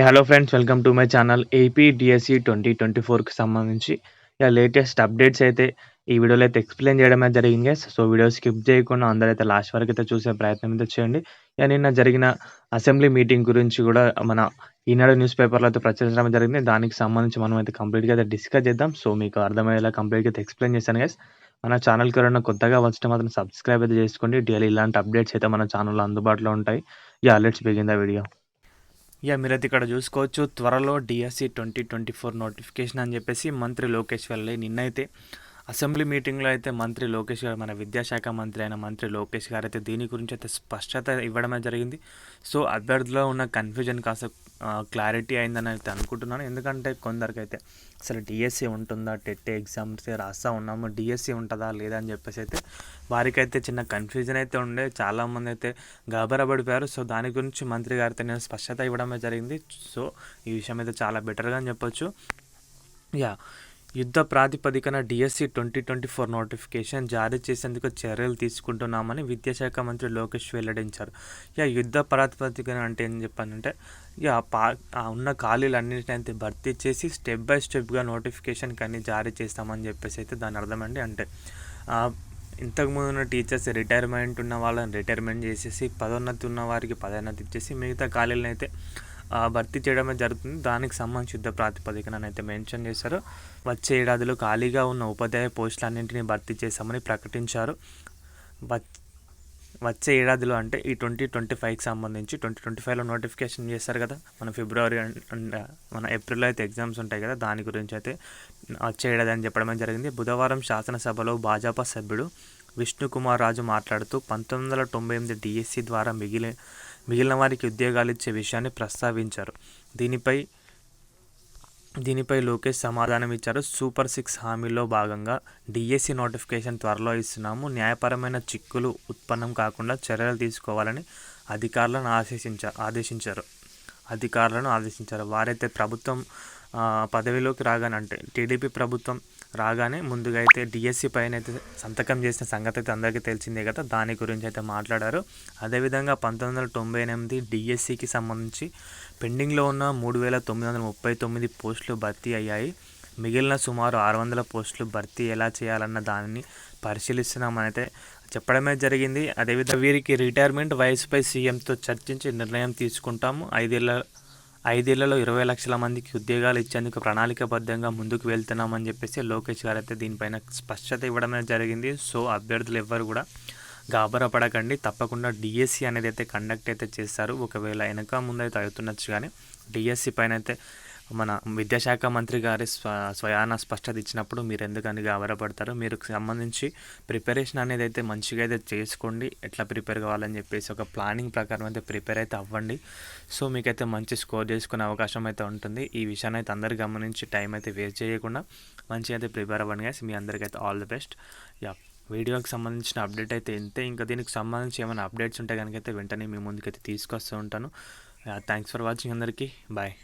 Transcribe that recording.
Hello friends, welcome to my channel. AP DSC 2024కి సంబంధించి latest updates అయితే ఈ వీడియోలో అయితే ఎక్స్ప్లెయిన్ చేయడం అయితే జరిగింది గైస్. సో వీడియో స్కిప్ చేయకుండా అందరైతే లాస్ట్ వరకు అయితే చూసే ప్రయత్నం అయితే చేయండి. నిన్న జరిగిన అసెంబ్లీ మీటింగ్ గురించి కూడా మన ఈనాడు న్యూస్ పేపర్లో అయితే ప్రచురించడం జరిగింది. దానికి సంబంధించి మనం అయితే కంప్లీట్గా అయితే డిస్కస్ చేద్దాం. సో మీకు అర్థమయ్యేలా కంప్లీట్గా అయితే ఎక్స్ప్లెయిన్ చేశాను గైస్. మన ఛానల్కి ఎవరైనా కొత్తగా వచ్చిన మాత్రం సబ్స్క్రైబ్ అయితే చేసుకోండి. డైలీ ఇలాంటి అప్డేట్స్ అయితే మన ఛానల్లో అందుబాటులో ఉంటాయి. Let's begin the video. మీరైతే ఇక్కడ చూసుకోవచ్చు, త్వరలో డిఎస్సి 2024 నోటిఫికేషన్ అని చెప్పేసి మంత్రి లోకేష్ వెళ్ళి నిన్నైతే అసెంబ్లీ మీటింగ్లో అయితే మంత్రి లోకేష్ గారు, మన విద్యాశాఖ మంత్రి అయిన మంత్రి లోకేష్ గారు అయితే దీని గురించి అయితే స్పష్టత ఇవ్వడమే జరిగింది. సో అభ్యర్థిలో ఉన్న కన్ఫ్యూజన్ కాస్త క్లారిటీ అయిందని అయితే అనుకుంటున్నాను. ఎందుకంటే కొందరికైతే అసలు డిఎస్సి ఉంటుందా, టెట్ ఎగ్జామ్స్ రాస్తా ఉన్నాము, డిఎస్సి ఉంటుందా లేదా అని చెప్పేసి అయితే వారికైతే చిన్న కన్ఫ్యూజన్ అయితే ఉండే. చాలామంది అయితే గాబరాపడిపోయారు. సో దాని గురించి మంత్రి గారితో నేను స్పష్టత ఇవ్వడమే జరిగింది. సో ఈ విషయం అయితే చాలా బెటర్గా అని చెప్పొచ్చు. యుద్ధ ప్రాతిపదికన డిఎస్సి 2024 నోటిఫికేషన్ జారీ చేసేందుకు చర్యలు తీసుకుంటున్నామని విద్యాశాఖ మంత్రి లోకేష్ వెల్లడించారు. యుద్ధ ప్రాతిపదికన అంటే ఏం చెప్పానంటే ఉన్న ఖాళీలన్నింటినీ అయితే భర్తీ చేసి స్టెప్ బై స్టెప్గా నోటిఫికేషన్ కానీ జారీ చేస్తామని చెప్పేసి అయితే దాని అర్థమండి. అంటే ఇంతకుముందు ఉన్న టీచర్స్ రిటైర్మెంట్ ఉన్న వాళ్ళని రిటైర్మెంట్ చేసేసి పదోన్నతి ఉన్న వారికి పదోన్నతి ఇచ్చేసి మిగతా ఖాళీలను అయితే భర్తీ చేయడమే జరుగుతుంది. దానికి సంబంధించి యుద్ధ ప్రాతిపదికన అయితే మెన్షన్ చేశారు. వచ్చే ఏడాదిలో ఖాళీగా ఉన్న ఉపాధ్యాయ పోస్టులన్నింటినీ భర్తీ చేశామని ప్రకటించారు. వచ్చే ఏడాదిలో అంటే ఈ 2025కి సంబంధించి 2025లో నోటిఫికేషన్ చేస్తారు కదా, మన ఫిబ్రవరి అండ్ మన ఏప్రిల్లో అయితే ఎగ్జామ్స్ ఉంటాయి కదా, దాని గురించి అయితే వచ్చే ఏడాది అని చెప్పడమే జరిగింది. బుధవారం శాసనసభలో భాజపా సభ్యుడు విష్ణుకుమార్ రాజు మాట్లాడుతూ 1998 డిఎస్సి ద్వారా మిగిలిన వారికి ఉద్యోగాలు ఇచ్చే విషయాన్ని ప్రస్తావించారు. దీనిపై లోకేష్ సమాధానం ఇచ్చారు. సూపర్ 6 హామీల్లో భాగంగా డిఎస్సి నోటిఫికేషన్ త్వరలో ఇస్తున్నాము. న్యాయపరమైన చిక్కులు ఉత్పన్నం కాకుండా చర్యలు తీసుకోవాలని అధికారులను ఆదేశించారు. వారైతే ప్రభుత్వం పదవిలోకి రాగానే, అంటే టీడీపీ ప్రభుత్వం రాగానే ముందుగా అయితే డిఎస్సి పైన అయితే సంతకం చేసిన సంగతి అయితే అందరికీ తెలిసిందే కదా, దాని గురించి అయితే మాట్లాడారు. అదేవిధంగా 1998 డిఎస్సికి సంబంధించి పెండింగ్లో ఉన్న 3939 పోస్టులు భర్తీ అయ్యాయి. మిగిలిన సుమారు 600 పోస్టులు భర్తీ ఎలా చేయాలన్న దానిని పరిశీలిస్తున్నామని అయితే చెప్పడమే జరిగింది. అదేవిధంగా వీరికి రిటైర్మెంట్ వయసుపై సీఎంతో చర్చించి నిర్ణయం తీసుకుంటాము. 5 ఏళ్లలో 20 లక్షల మందికి ఉద్యోగాలు ఇచ్చేందుకు ప్రణాళికాబద్ధంగా ముందుకు వెళ్తున్నామని చెప్పేసి లోకేష్ గారు అయితే దీనిపైన స్పష్టత ఇవ్వడమే జరిగింది. సో అభ్యర్థులు ఎవ్వరు కూడా గాబరపడకండి, తప్పకుండా డిఎస్సి అనేది అయితే కండక్ట్ అయితే చేస్తారు. ఒకవేళ వెనక ముందు అయితే అవుతుండొచ్చు, కానీ డిఎస్సి పైన అయితే మన విద్యాశాఖ మంత్రి గారి స్వయాన స్పష్టత ఇచ్చినప్పుడు మీరు ఎందుకని గాబరపడతారు. మీరు సంబంధించి ప్రిపరేషన్ అనేది అయితే మంచిగా అయితే చేసుకోండి. ఎట్లా ప్రిపేర్ కావాలని చెప్పేసి ఒక ప్లానింగ్ ప్రకారం అయితే ప్రిపేర్ అయితే అవ్వండి. సో మీకైతే మంచి స్కోర్ చేసుకునే అవకాశం అయితే ఉంటుంది. ఈ విషయాన్ని అయితే అందరు గమనించి టైం అయితే వేస్ట్ చేయకుండా మంచిగా అయితే ప్రిపేర్ అవ్వండి గైస్. మీ అందరికైతే ఆల్ ది బెస్ట్. వీడియోకి సంబంధించిన అప్డేట్ అయితే ఇంతే. ఇంకా దీనికి సంబంధించి ఏమైనా అప్డేట్స్ ఉంటే కనుక అయితే వెంటనే మీ ముందుకైతే తీసుకొస్తూ ఉంటాను. థ్యాంక్స్ ఫర్ వాచింగ్ అందరికీ. బాయ్.